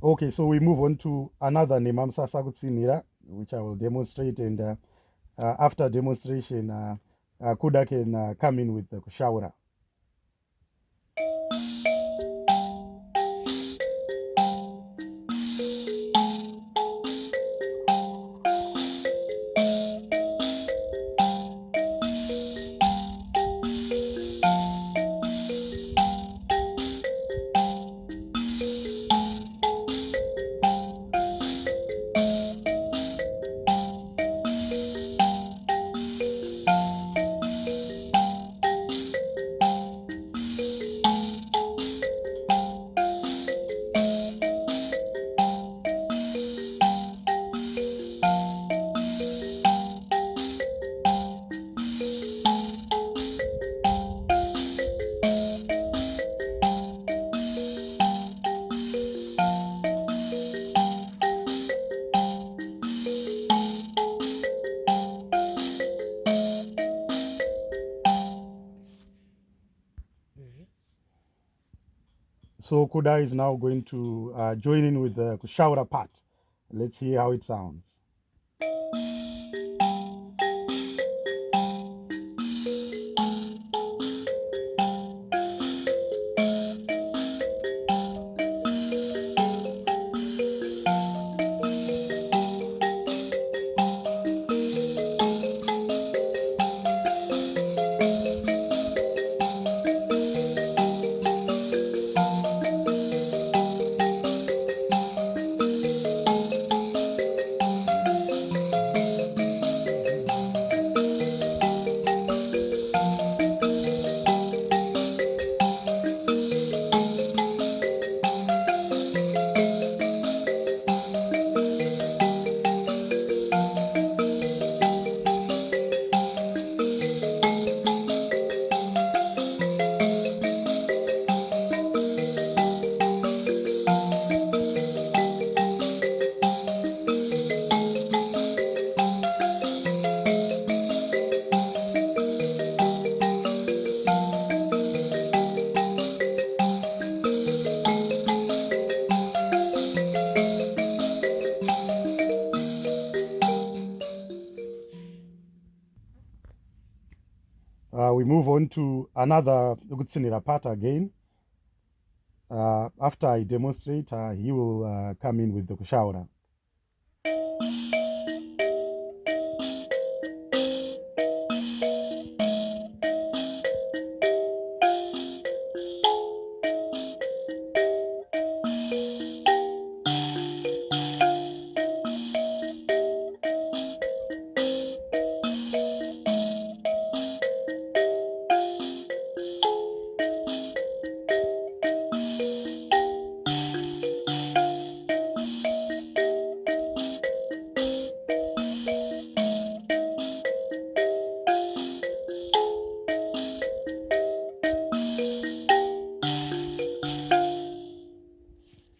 Okay, so we move on to another Nhemamusasa kutsinira, which I will demonstrate, and after demonstration, Kuda can come in with the kushaura. So Kuda is now going to join in with the kushaura part. Let's hear how it sounds. We move on to another Gutsinira part again. After I demonstrate, he will come in with the kushaura.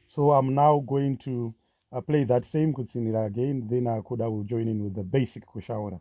So I'm now going to play that same kutsinira again. Then Kuda will join in with the basic kushaura.